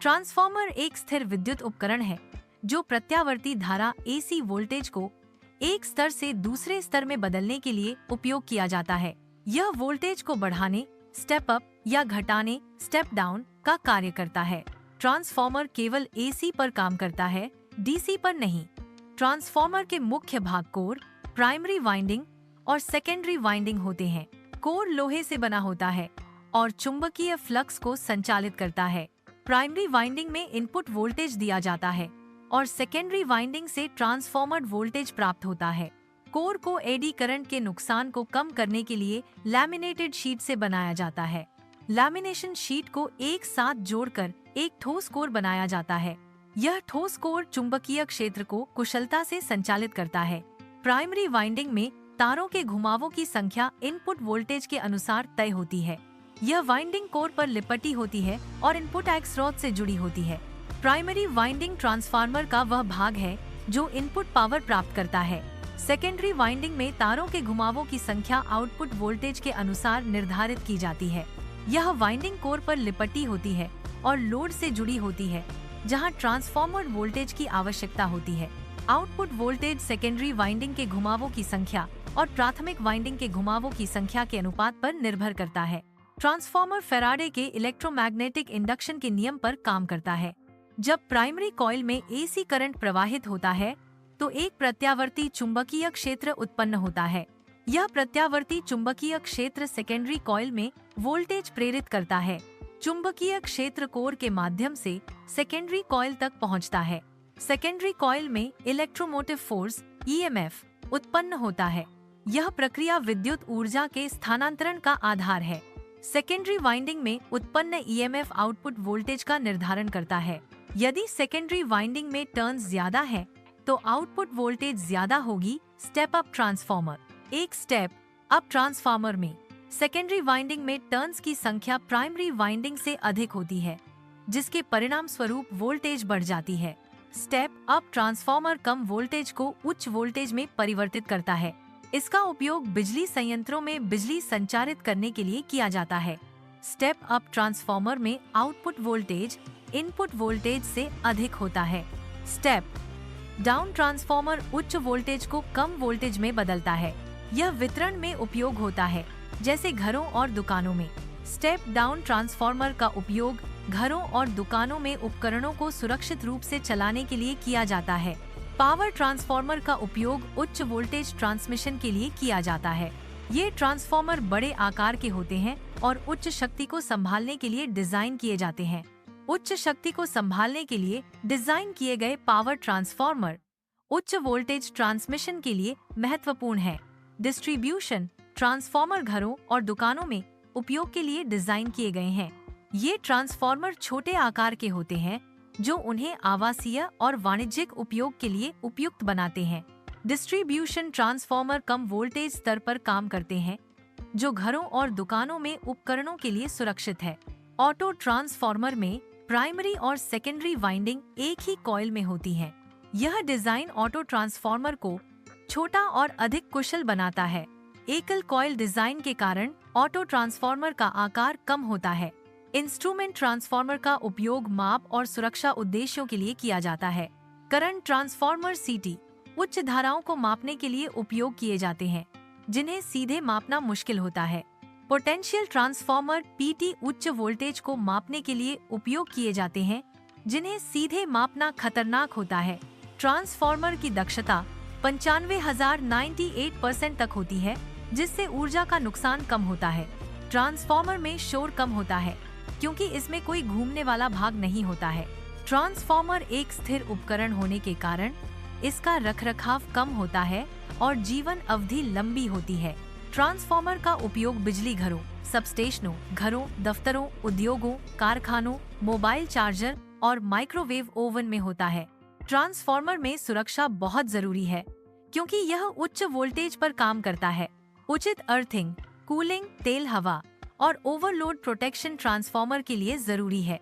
Transformer एक स्थिर विद्युत उपकरण है जो प्रत्यावर्ती धारा AC वोल्टेज को एक स्तर से दूसरे स्तर में बदलने के लिए उपयोग किया जाता है। यह वोल्टेज को बढ़ाने, स्टेप अप या घटाने, स्टेप डाउन का कार्य करता है। ट्रांसफार्मर केवल AC पर काम करता है, DC पर नहीं। ट्रांसफार्मर के मुख्य भाग कोर, प्राइमरी वाइंडिंग और सेकेंडरी वाइंडिंग होते हैं। कोर लोहे से बना होता है और चुंबकीय फ्लक्स को संचालित करता है। प्राइमरी वाइंडिंग में इनपुट वोल्टेज दिया जाता है और सेकेंडरी वाइंडिंग से ट्रांसफार्मर वोल्टेज प्राप्त होता है। कोर को एडी करंट के नुकसान को कम करने के लिए लैमिनेटेड शीट से बनाया जाता है। लैमिनेशन शीट को एक साथ जोड़कर एक ठोस कोर बनाया जाता है। यह ठोस कोर चुंबकीय क्षेत्र को कुशलता से संचालित करता है। प्राइमरी वाइंडिंग में तारों के घुमावों की संख्या इनपुट वोल्टेज के अनुसार तय होती है। यह वाइंडिंग कोर पर लिपटी होती है और इनपुट एक स्रोत से जुड़ी होती है। प्राइमरी वाइंडिंग ट्रांसफार्मर का वह भाग है जो इनपुट पावर प्राप्त करता है। सेकेंडरी वाइंडिंग में तारों के घुमावों की संख्या आउटपुट वोल्टेज के अनुसार निर्धारित की जाती है। यह वाइंडिंग कोर पर लिपटी होती है और लोड से जुड़ी होती है, जहां ट्रांसफार्मर वोल्टेज की आवश्यकता होती है। आउटपुट वोल्टेज सेकेंडरी वाइंडिंग के घुमावों की संख्या और प्राथमिक वाइंडिंग के घुमावों की संख्या के अनुपात पर निर्भर करता है। ट्रांसफार्मर फैराडे के इलेक्ट्रोमैग्नेटिक इंडक्शन के नियम पर काम करता है। जब प्राइमरी कॉइल में AC करंट प्रवाहित होता है तो एक प्रत्यावर्ती चुंबकीय क्षेत्र उत्पन्न होता है। यह प्रत्यावर्ती चुंबकीय क्षेत्र सेकेंडरी कॉइल में वोल्टेज प्रेरित करता है। चुंबकीय क्षेत्र कोर के माध्यम से सेकेंडरी कॉइल तक पहुंचता है। सेकेंडरी कॉइल में इलेक्ट्रोमोटिव फोर्स EMF उत्पन्न होता है। यह प्रक्रिया विद्युत ऊर्जा के स्थानांतरण का आधार है। सेकेंडरी वाइंडिंग में उत्पन्न EMF आउटपुट वोल्टेज का निर्धारण करता है। यदि सेकेंडरी वाइंडिंग में टर्न्स ज्यादा है तो आउटपुट वोल्टेज ज्यादा होगी। Step up transformer. एक स्टेप अप ट्रांसफार्मर में सेकेंडरी वाइंडिंग में टर्न्स की संख्या प्राइमरी वाइंडिंग से अधिक होती है, जिसके परिणाम स्वरूप वोल्टेज बढ़ जाती है। स्टेप अप ट्रांसफार्मर कम वोल्टेज को उच्च वोल्टेज में परिवर्तित करता है। इसका उपयोग बिजली संयंत्रों में बिजली संचारित करने के लिए किया जाता है। स्टेप अप ट्रांसफार्मर में आउटपुट वोल्टेज इनपुट वोल्टेज से अधिक होता है। स्टेप डाउन ट्रांसफार्मर उच्च वोल्टेज को कम वोल्टेज में बदलता है। यह वितरण में उपयोग होता है, जैसे घरों और दुकानों में। स्टेप डाउन ट्रांसफार्मर का उपयोग घरों और दुकानों में उपकरणों को सुरक्षित रूप से चलाने के लिए किया जाता है। पावर ट्रांसफार्मर का उपयोग उच्च वोल्टेज ट्रांसमिशन के लिए किया जाता है। ये ट्रांसफार्मर बड़े आकार के होते हैं और उच्च शक्ति को संभालने के लिए डिजाइन किए जाते हैं। उच्च शक्ति को संभालने के लिए डिजाइन किए गए पावर ट्रांसफार्मर उच्च वोल्टेज ट्रांसमिशन के लिए महत्वपूर्ण है। डिस्ट्रीब्यूशन ट्रांसफार्मर घरों और दुकानों में उपयोग के लिए डिजाइन किए गए हैं। ये ट्रांसफार्मर छोटे आकार के होते हैं जो उन्हें आवासीय और वाणिज्यिक उपयोग के लिए उपयुक्त बनाते हैं। डिस्ट्रीब्यूशन ट्रांसफार्मर कम वोल्टेज स्तर पर काम करते हैं, जो घरों और दुकानों में उपकरणों के लिए सुरक्षित है। ऑटो ट्रांसफार्मर में प्राइमरी और सेकेंडरी वाइंडिंग एक ही कॉइल में होती है। यह डिजाइन ऑटो ट्रांसफार्मर को छोटा और अधिक कुशल बनाता है। एकल कॉइल डिजाइन के कारण ऑटो ट्रांसफार्मर का आकार कम होता है। इंस्ट्रूमेंट ट्रांसफार्मर का उपयोग माप और सुरक्षा उद्देश्यों के लिए किया जाता है। करंट ट्रांसफार्मर CT उच्च धाराओं को मापने के लिए उपयोग किए जाते हैं, जिन्हें सीधे मापना मुश्किल होता है। पोटेंशियल ट्रांसफार्मर PT उच्च वोल्टेज को मापने के लिए उपयोग किए जाते हैं, जिन्हें सीधे मापना खतरनाक होता है। ट्रांसफार्मर की दक्षता 95,098% तक होती है, जिससे ऊर्जा का नुकसान कम होता है। ट्रांसफार्मर में शोर कम होता है क्योंकि इसमें कोई घूमने वाला भाग नहीं होता है। ट्रांसफार्मर एक स्थिर उपकरण होने के कारण इसका रखरखाव कम होता है और जीवन अवधि लंबी होती है। ट्रांसफार्मर का उपयोग बिजली घरों, सबस्टेशनों, घरों, दफ्तरों, उद्योगों, कारखानों, मोबाइल चार्जर और माइक्रोवेव ओवन में होता है। ट्रांसफार्मर में सुरक्षा बहुत जरूरी है क्योंकि यह उच्च वोल्टेज पर काम करता है। उचित अर्थिंग, कूलिंग, तेल हवा और ओवरलोड प्रोटेक्शन ट्रांसफार्मर के लिए जरूरी है।